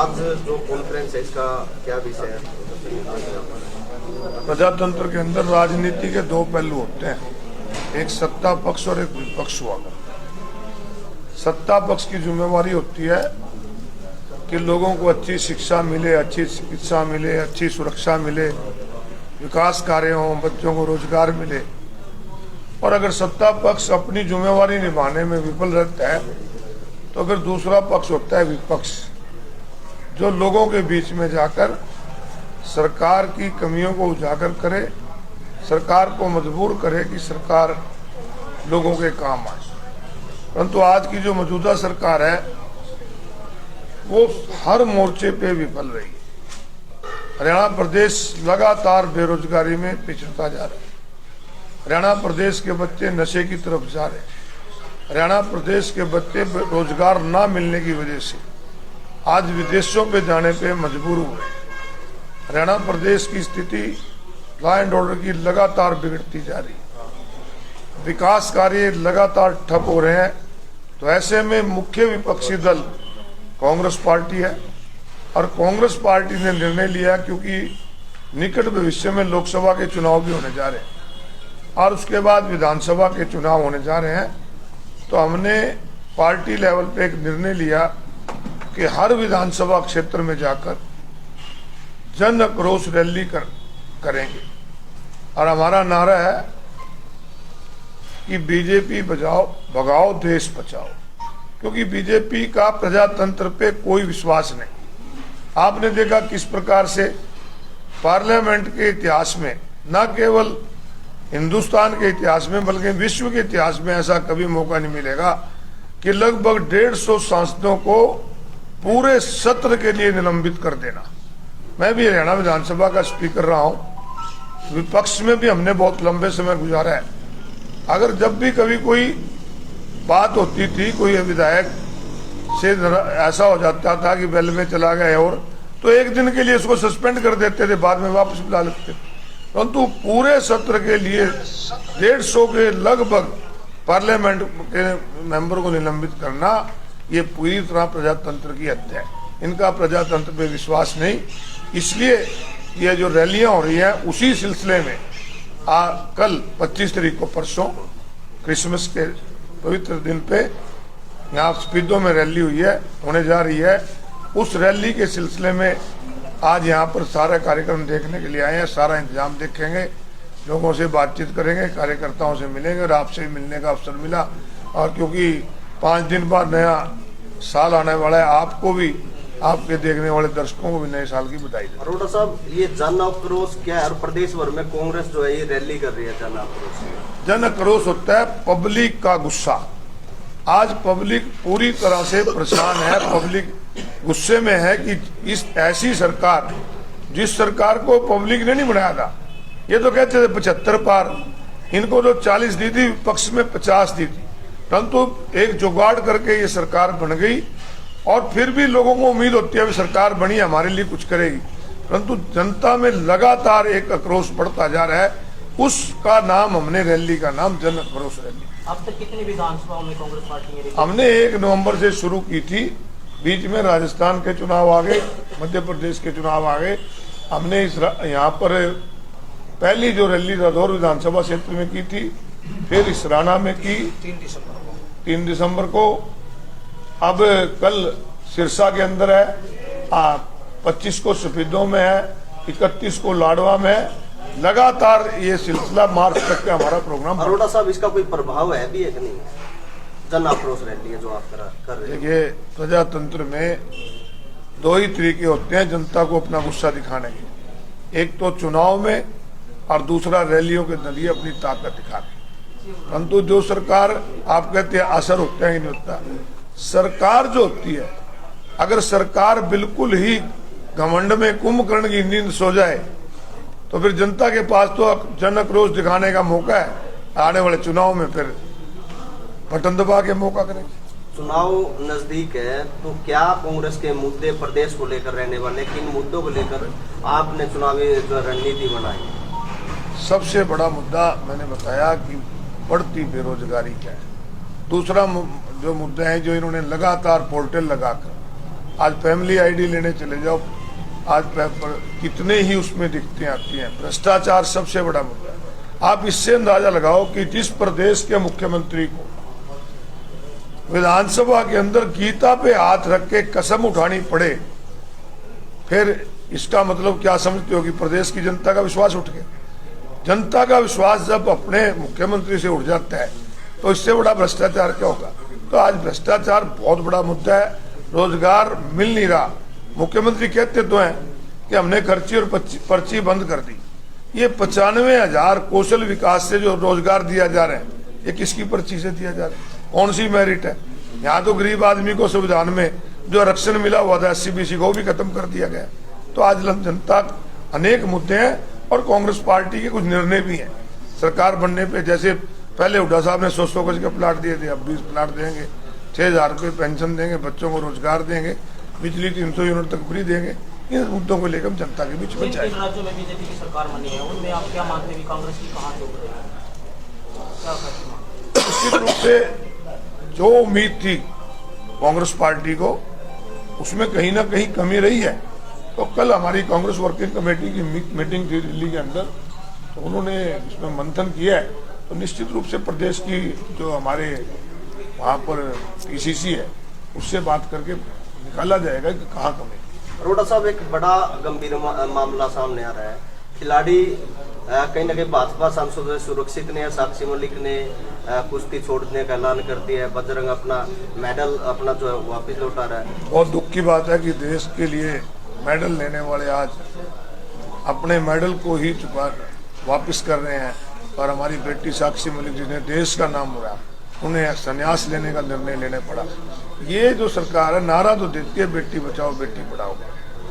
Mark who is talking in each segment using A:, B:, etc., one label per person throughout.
A: आज जो कॉन्फ्रेंस है इसका क्या विषय है?
B: प्रजातंत्र के अंदर राजनीति के दो पहलू होते हैं, एक सत्ता पक्ष और एक विपक्ष हुआ करता। सत्ता पक्ष की जिम्मेवारी होती है कि लोगों को अच्छी शिक्षा मिले, अच्छी चिकित्सा मिले, अच्छी सुरक्षा मिले, विकास कार्य हों, बच्चों को रोजगार मिले। और अगर सत्ता पक्ष अपनी जिम्मेवारी निभाने में विफल रहता है तो फिर दूसरा पक्ष होता है विपक्ष, जो लोगों के बीच में जाकर सरकार की कमियों को उजागर करे, सरकार को मजबूर करे कि सरकार लोगों के काम आए। परंतु आज की जो मौजूदा सरकार है वो हर मोर्चे पे विफल रही है। हरियाणा प्रदेश लगातार बेरोजगारी में पिछड़ता जा रहा है। हरियाणा प्रदेश के बच्चे नशे की तरफ जा रहे हैं। हरियाणा प्रदेश के बच्चे रोजगार ना मिलने की वजह से आज विदेशों पे जाने पे मजबूर हुए। हरियाणा प्रदेश की स्थिति लॉ एंड ऑर्डर की लगातार बिगड़ती जा रही है, विकास कार्य लगातार ठप हो रहे हैं। तो ऐसे में मुख्य विपक्षी दल कांग्रेस पार्टी है और कांग्रेस पार्टी ने निर्णय लिया, क्योंकि निकट भविष्य में लोकसभा के चुनाव भी होने जा रहे हैं और उसके बाद विधानसभा के चुनाव होने जा रहे हैं, तो हमने पार्टी लेवल पे एक निर्णय लिया कि हर विधानसभा क्षेत्र में जाकर जन आक्रोश रैली करेंगे। और हमारा नारा है कि बीजेपी बचाओ, भगाओ, देश बचाओ, क्योंकि बीजेपी का प्रजातंत्र पे कोई विश्वास नहीं। आपने देखा किस प्रकार से पार्लियामेंट के इतिहास में, न केवल हिंदुस्तान के इतिहास में बल्कि विश्व के इतिहास में ऐसा कभी मौका नहीं मिलेगा कि लगभग 150 सांसदों को पूरे सत्र के लिए निलंबित कर देना। मैं भी हरियाणा विधानसभा का स्पीकर रहा हूं, विपक्ष में भी हमने बहुत लंबे समय गुजारा है। अगर जब भी कभी कोई बात होती थी, कोई विधायक से ऐसा हो जाता था कि बेल में चला गया और तो एक दिन के लिए उसको सस्पेंड कर देते थे, बाद में वापस बुला लेते। परंतु पूरे सत्र के लिए 150 के लगभग पार्लियामेंट के मेंबर को निलंबित करना, ये पूरी तरह प्रजातंत्र की हत्या है। इनका प्रजातंत्र पे विश्वास नहीं, इसलिए ये जो रैलियां हो रही हैं उसी सिलसिले में कल 25 तारीख को, परसों क्रिसमस के पवित्र दिन पे यहाँ स्पीडो में रैली हुई है, होने जा रही है। उस रैली के सिलसिले में आज यहाँ पर सारा कार्यक्रम देखने के लिए आए हैं। सारा इंतजाम देखेंगे, लोगों से बातचीत करेंगे, कार्यकर्ताओं से मिलेंगे और आपसे मिलने का अवसर मिला। और क्योंकि 5 दिन बाद नया साल आने वाला है, आपको भी, आपके देखने वाले दर्शकों को भी नए साल की बधाई।
A: अरोड़ा साहब, ये जन आक्रोश क्या है? और प्रदेश भर में कांग्रेस जो है ये रैली कर रही है जन आक्रोश।
B: जन आक्रोश होता है पब्लिक का गुस्सा। आज पब्लिक पूरी तरह से परेशान है, पब्लिक गुस्से में है कि इस ऐसी सरकार, जिस सरकार को पब्लिक ने नहीं बनाया था, ये तो कहते थे 75 पार, इनको तो 40 दी थी, विपक्ष में 50 दी थी, परंतु एक जुगाड़ करके ये सरकार बन गई। और फिर भी लोगों को उम्मीद होती है सरकार बनी हमारे लिए कुछ करेगी, परंतु जनता में लगातार एक आक्रोश बढ़ता जा रहा है। उसका नाम हमने रैली का नाम जन आक्रोश रैली।
C: अब तक कितनी विधानसभाओं में कांग्रेस पार्टी ने?
B: हमने 1 नवंबर से शुरू की थी, बीच में राजस्थान के चुनाव आ गए, मध्य प्रदेश के चुनाव आ गए। हमने यहाँ पर पहली जो रैली रादौर विधानसभा क्षेत्र में की थी, फिर इसराना में की 3 दिसंबर को, अब कल सिरसा के अंदर है, 25 को सफेदों में है, 31 को लाडवा में है। लगातार ये सिलसिला मार्च तक का हमारा प्रोग्राम।
A: अरोड़ा साहब, इसका कोई प्रभाव है भी है कि नहीं? जन आक्रोश रैली है जो आप कर रहे हैं।
B: देखिए, प्रजातंत्र में 2 ही तरीके होते हैं जनता को अपना गुस्सा दिखाने के, एक तो चुनाव में और दूसरा रैलियों के जरिए अपनी ताकत दिखाने। परंतु जो सरकार, आप कहते हैं असर होता है, नहीं होता। सरकार जो होती है, अगर सरकार बिल्कुल ही घमंड में कुंभकर्ण की नींद सो जाए तो फिर जनता के पास तो जन आक्रोश दिखाने का मौका है, आने वाले चुनाव में फिर बटन दबा के मौका करेंगे।
A: चुनाव नजदीक है, तो क्या कांग्रेस के मुद्दे प्रदेश को लेकर रहने वाले, किन मुद्दों को लेकर आपने चुनावी रणनीति बनाई?
B: सबसे बड़ा मुद्दा मैंने बताया कि बढ़ती बेरोजगारी क्या है। दूसरा जो मुद्दे हैं, जो इन्होंने लगातार पोर्टल लगाकर आज फैमिली आईडी लेने चले जाओ, आज पेपर कितने ही उसमें दिखते आती हैं। भ्रष्टाचार सबसे बड़ा मुद्दा है। आप इससे अंदाजा लगाओ कि जिस प्रदेश के मुख्यमंत्री को विधानसभा के अंदर गीता पे हाथ रख के कसम उठानी पड़े, फिर इसका मतलब क्या समझते हो कि प्रदेश की जनता का विश्वास उठ गया। जनता का विश्वास जब अपने मुख्यमंत्री से उठ जाता है तो इससे बड़ा भ्रष्टाचार क्या होगा। तो आज भ्रष्टाचार बहुत बड़ा मुद्दा है। रोजगार मिल नहीं रहा। मुख्यमंत्री कहते तो हैं कि हमने खर्ची और पर्ची बंद कर दी। ये 95,000 कौशल विकास से जो रोजगार दिया जा रहा है, ये किसकी पर्ची से दिया जा रहा है, कौन सी मेरिट है। यहाँ तो गरीब आदमी को संविधान में जो आरक्षण मिला हुआ था SC-BC को भी खत्म कर दिया गया। तो आज जनता अनेक मुद्दे हैं और कांग्रेस पार्टी के कुछ निर्णय भी हैं सरकार बनने पे। जैसे पहले हुड्डा साहब ने 100 गज के प्लाट दिए थे, अब 20 प्लाट देंगे, 6,000 रुपये पेंशन देंगे, बच्चों को रोजगार देंगे, बिजली 300 यूनिट तक फ्री देंगे। इन मुद्दों को लेकर जनता के बीच में जाएंगे।
C: राज्यों में बीजेपी की सरकार बनी है, उनमें आप क्या मानते हैं कांग्रेस की कहां से उभरेगी?
B: निश्चित रूप से जो उम्मीद थी कांग्रेस पार्टी को, उसमें कहीं ना कहीं कमी रही है। तो कल हमारी कांग्रेस वर्किंग कमेटी की मीटिंग थी दिल्ली के अंदर, तो उन्होंने इसमें मंथन किया है। तो निश्चित रूप से प्रदेश की जो हमारे वहाँ पर PCC है, उससे बात करके निकाला जाएगा कि कहाँ कमी।
A: अरोड़ा साहब, एक बड़ा गंभीर मामला सामने आ रहा है। खिलाड़ी कहीं ना कहीं भाजपा सांसद सुरक्षित ने, साक्षी मलिक ने कुश्ती छोड़ने का ऐलान कर दिया है। बजरंग अपना मेडल अपना जो है वापस लौटा रहा है।
B: बहुत दुख की बात है कि देश के लिए मेडल लेने वाले आज अपने मेडल को ही वापस कर रहे हैं। और हमारी बेटी साक्षी मलिक जिन्हें देश का नाम हुआ, उन्हें संन्यास लेने का निर्णय लेने पड़ा। ये जो सरकार है, नारा तो देती है बेटी बचाओ बेटी पढ़ाओ,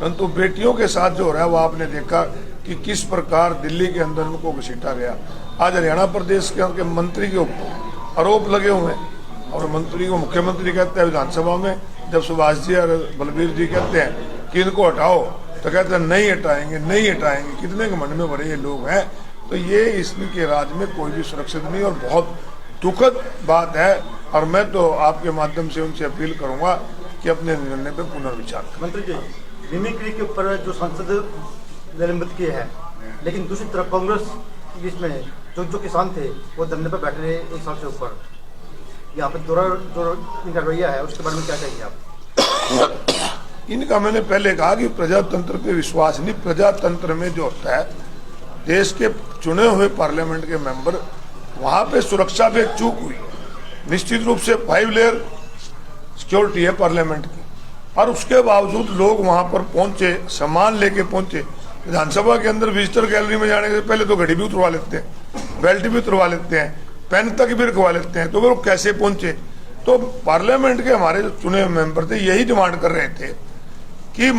B: परंतु बेटियों के साथ जो हो रहा है वो आपने देखा कि किस प्रकार दिल्ली के अंदर उनको घसीटा गया। आज हरियाणा प्रदेश के मंत्री के ऊपर आरोप लगे हुए हैं और मंत्री को मुख्यमंत्री कहते हैं विधानसभा में, जब सुभाष जी और बलबीर जी कहते हैं कि इनको हटाओ तो कहते हैं नहीं हटाएंगे नहीं हटाएंगे। कितने घमंड में भरे ये लोग हैं। तो ये इनके राज में कोई भी सुरक्षित नहीं और बहुत दुखद बात है। और मैं तो आपके माध्यम से उनसे अपील करूंगा कि अपने निर्णय पर पुनर्विचार करें।
D: मंत्री जी, मिमिक्री के ऊपर जो सांसद निलंबित किए हैं, लेकिन दूसरी तरफ कांग्रेस इसमें जो किसान थे वो धरने पर बैठे रहे 1 साल से ऊपर। यहाँ पर जो इनका रवैया है उसके बारे में क्या कहेंगे आप?
B: इनका मैंने पहले कहा कि प्रजातंत्र पे विश्वास नहीं। प्रजातंत्र में जो होता है, देश के चुने हुए पार्लियामेंट के मेंबर, वहां पे सुरक्षा पे चूक हुई। निश्चित रूप से 5 लेयर सिक्योरिटी है पार्लियामेंट की, और उसके बावजूद लोग वहां पर पहुंचे, सामान लेके पहुंचे। विधानसभा के अंदर विजिटर गैलरी में जाने से पहले तो घड़ी भी उतरवा लेते हैं, बेल्ट भी उतरवा लेते हैं, पेन तक भी रखवा लेते हैं। तो वो कैसे पहुंचे? तो पार्लियामेंट के हमारे जो चुने हुए मेंबर थे यही डिमांड कर रहे थे कि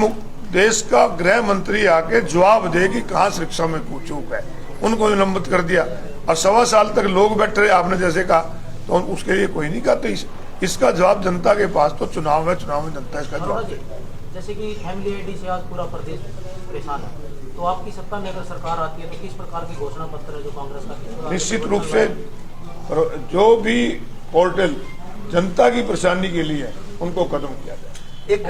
B: देश का गृह मंत्री आके जवाब दे कि कहाँ सुरक्षा में चूक है। उनको निलंबित कर दिया और 1.25 साल तक लोग बैठे रहे, आपने जैसे कहा, तो उसके लिए कोई नहीं कहा। तो इसका जवाब जनता के पास तो चुनाव है, चुनाव में जनता इसका जवाब दे।
C: जैसे कि फैमिली आईडी से आज पूरा प्रदेश परेशान है, तो आपकी सत्ता में अगर सरकार आती है तो किस प्रकार की घोषणा पत्र है जो कांग्रेस का?
B: निश्चित रूप से जो भी पोर्टल जनता की परेशानी के लिए उनको खत्म किया जाए।
A: एक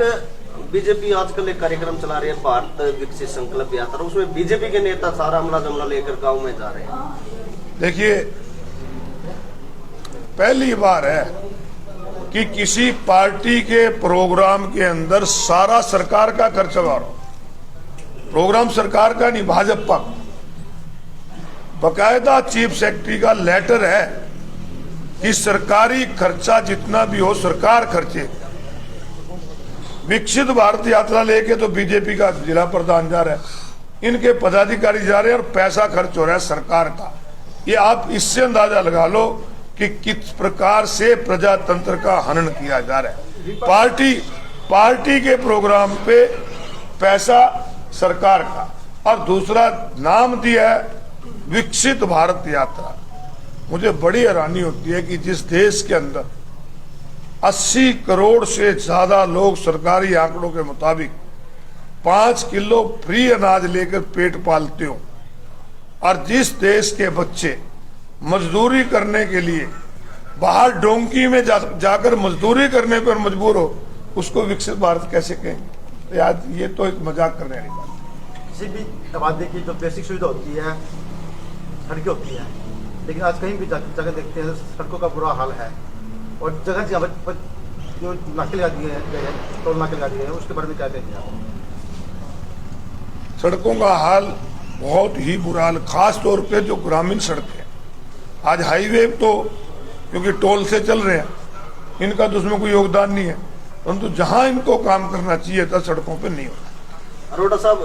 A: बीजेपी आजकल एक कार्यक्रम चला रही है, भारत विकसित संकल्प यात्रा। उसमें बीजेपी के नेता सारा अमला जमला लेकर गाँव में जा रहे हैं।
B: देखिए, पहली बार है कि किसी पार्टी के प्रोग्राम के अंदर सारा सरकार का खर्चा आ रहा। प्रोग्राम सरकार का नहीं, भाजपा। बकायदा चीफ सेक्रेटरी का लेटर है कि सरकारी खर्चा जितना भी हो सरकार खर्चे। विकसित भारत यात्रा लेके तो बीजेपी का जिला प्रधान जा रहा है, इनके पदाधिकारी जा रहे हैं और पैसा खर्च हो रहा है सरकार का। ये आप इससे अंदाजा लगा लो कि किस प्रकार से प्रजातंत्र का हनन किया जा रहा है। पार्टी के प्रोग्राम पे पैसा सरकार का, और दूसरा नाम दिया है विकसित भारत यात्रा। मुझे बड़ी हैरानी होती है कि जिस देश के अंदर 80 करोड़ से ज्यादा लोग सरकारी आंकड़ों के मुताबिक 5 किलो फ्री अनाज लेकर पेट पालते हो, और जिस देश के बच्चे मजदूरी करने के लिए बाहर डोंकी में जाकर मजदूरी करने पर मजबूर हो, उसको विकसित भारत कैसे कहेंगे? तो आज ये तो एक मजाक करने वाली बात है।
D: किसी भी आबादी की जो बेसिक सुविधा होती है, सड़कें होती हैं, लेकिन आज कहीं भी जगह देखते हैं सड़कों का बुरा हाल है। और जगह जगह पर जो नाके लगा दिए हैं, टोल नाके लगा दिए हैं, उसके बारे में क्या कहेंगे आप?
B: सड़कों का हाल बहुत ही बुरा हाल, खास तौर पे जो ग्रामीण सड़क है। आज हाईवे तो क्योंकि टोल से चल रहे हैं, इनका तो उसमें कोई योगदान नहीं है, परंतु जहां इनको काम करना चाहिए था सड़कों पे नहीं होता।
A: अरोड़ा साहब,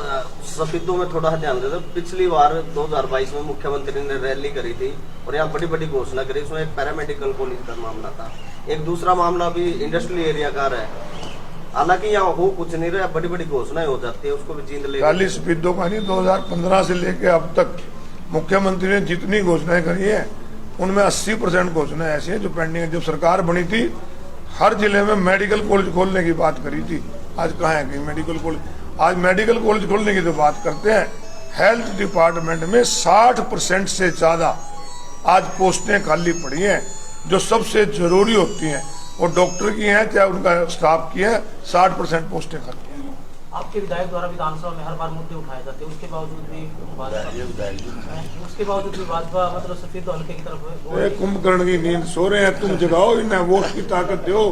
A: सफेदों में थोड़ा ध्यान देते, पिछली बार 2022 में मुख्यमंत्री ने रैली करी थी और यहाँ बड़ी बड़ी घोषणा करी। उसमें एक पैरामेडिकल कॉलेज का मामला था, एक दूसरा मामला भी इंडस्ट्रियल एरिया का है। हालांकि यहाँ हो कुछ नहीं रहा, बड़ी बड़ी घोषणाएं हो जाती है, उसको भी जींद ले।
B: खाली सफेदों का नहीं, 2015 से लेकर अब तक मुख्यमंत्री ने जितनी घोषणाएं करी है उनमें 80% घोषणाएं ऐसी हैं जो पेंडिंग है। जब सरकार बनी थी हर जिले में मेडिकल कॉलेज खोलने की बात करी थी, आज कहाँ है कहीं मेडिकल कॉलेज? आज मेडिकल कॉलेज खोलने की तो बात करते हैं, हेल्थ डिपार्टमेंट में 60% से ज्यादा आज पोस्टें खाली पड़ी हैं जो सबसे जरूरी होती हैं, वो डॉक्टर की हैं चाहे उनका स्टाफ की है, 60% पोस्टें खाली हैं।
C: आपके विधायक द्वारा विधानसभा में हर बार मुद्दे उठाए जाते हैं, उसके बावजूद भी भाजपा मतलब सफेद हल्के की तरफ
B: कुंभकर्ण की नींद सो रहे हैं, तुम जगाओ इन्हें, वोट की ताकत दो,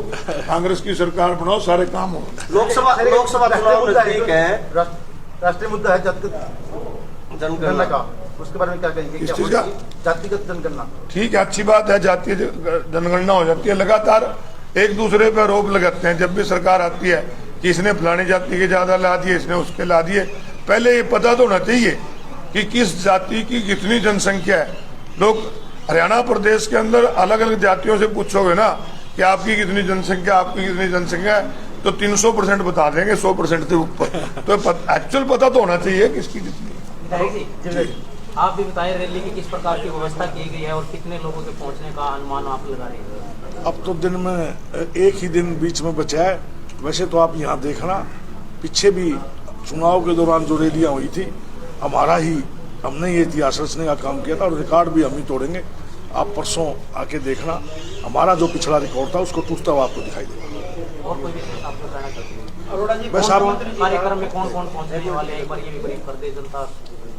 B: कांग्रेस की सरकार बनाओ, सारे काम हो।
A: लोकसभा चुनाव नजदीक है,
D: राष्ट्रीय मुद्दा है जनगणना का, उसके बारे में क्या कहेंगे?
B: किस चीज का?
D: जातिगत जनगणना।
B: ठीक है, अच्छी बात है, जातीय जनगणना हो जाती है। लगातार एक दूसरे पर आरोप लगाते हैं जब भी सरकार आती है कि इसने फलानी जाति के ज्यादा ला दिए, इसने उसके ला दिए। पहले ये पता तो होना चाहिए कि किस जाति की कितनी जनसंख्या है। लोग हरियाणा प्रदेश के अंदर अलग अलग जातियों से पूछोगे ना कि आपकी कितनी जनसंख्या, आपकी कितनी जनसंख्या है, तो 300% बता देंगे, 100% से ऊपर। तो एक्चुअल पता तो होना चाहिए किसकी कितनी।
C: आप भी बताएं रैली की किस प्रकार की व्यवस्था की गई है और कितने लोगों के पहुंचने का अनुमान आप लगा रहे हैं?
E: अब तो दिन में एक ही दिन बीच में बचा है। वैसे तो आप यहाँ देखना, पीछे भी चुनाव के दौरान जो रैलियाँ हुई थी हमने ये इतिहास रचने का काम किया था और रिकॉर्ड भी हम ही तोड़ेंगे। आप परसों आके देखना, हमारा जो पिछला रिकॉर्ड था उसको टूटता हुआ आपको दिखाई देगा।
C: और कोई भी आपको कहना चाहते हैं?
D: अरोड़ा जी,
C: बस आप कार्यक्रम में कौन कौन पहुंचने वाले हैं, एक बार ये भी ब्रीफ कर दे जनता।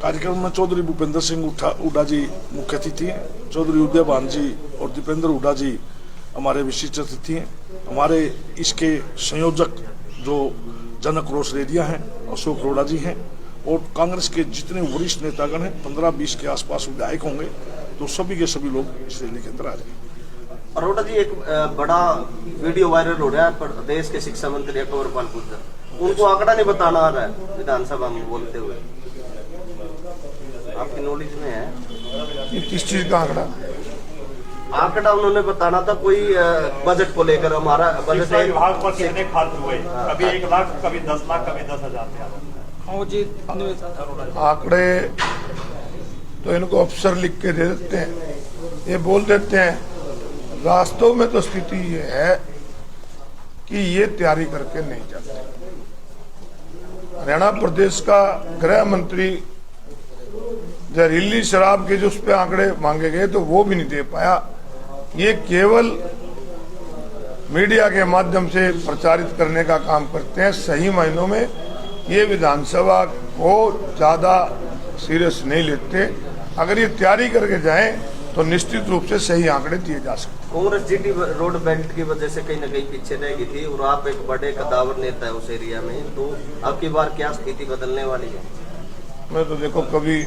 E: कार्यक्रम में चौधरी भूपेंद्र सिंह हुड्डा जी मुख्य अतिथि हैं, चौधरी उदयभान जी और दीपेंद्र हुड्डा जी हमारे विशिष्ट अतिथि हैं। हमारे इसके संयोजक जो जन आक्रोश रैलियां हैं अशोक अरोड़ा जी हैं, और कांग्रेस के जितने वरिष्ठ नेतागण हैं 15-20 के आसपास विधायक होंगे, तो सभी के सभी लोग इस रैली के अंदर आ जाएंगे।
A: अरोड़ा जी, एक बड़ा वीडियो वायरल हो रहा है प्रदेश के शिक्षा मंत्री अकबरपाल गुर्जर, उनको आंकड़ा नहीं बताना आ रहा है विधानसभा में बोलते हुए, आपकी नॉलेज में है?
B: किस चीज का
A: आंकड़ा उन्होंने बताना था कोई बजट को लेकर। हमारा बजट
F: विभाग पर कितने खर्च हुए, कभी 1 लाख, कभी 10 लाख, कभी 10,000।
B: आंकड़े तो इनको अफसर लिख के दे देते हैं, ये बोल देते हैं। वास्तव में तो स्थिति ये है कि ये तैयारी करके नहीं जाते। हरियाणा प्रदेश का गृह मंत्री जहरीली शराब के जो उस पे आंकड़े मांगे गए तो वो भी नहीं दे पाया। ये केवल मीडिया के माध्यम से प्रचारित करने का काम करते हैं। सही मायनों में ये विधानसभा को ज्यादा सीरियस नहीं लेते। अगर ये तैयारी करके जाएं तो निश्चित रूप से सही आंकड़े दिए जा सकते।
A: कांग्रेस जीटी रोड बेल्ट की वजह से कहीं ना कहीं पीछे रह गई थी और आप एक बड़े कदावर नेता है उस एरिया में, तो अब की बार क्या स्थिति बदलने वाली है?
B: मैं तो देखो कभी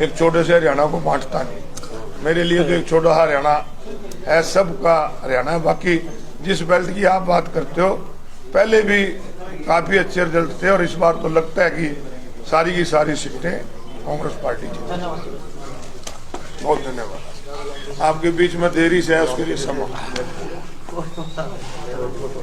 B: एक छोटे से हरियाणा को बांटता नहीं, मेरे लिए तो एक छोटा हरियाणा है, सबका हरियाणा है। बाकी जिस बेल्ट की आप बात करते हो पहले भी काफी अच्छे रिजल्ट थे और इस बार तो लगता है कि सारी की सारी सीटें कांग्रेस पार्टी की। बहुत धन्यवाद। आपके बीच में देरी से है उसके लिए क्षमा।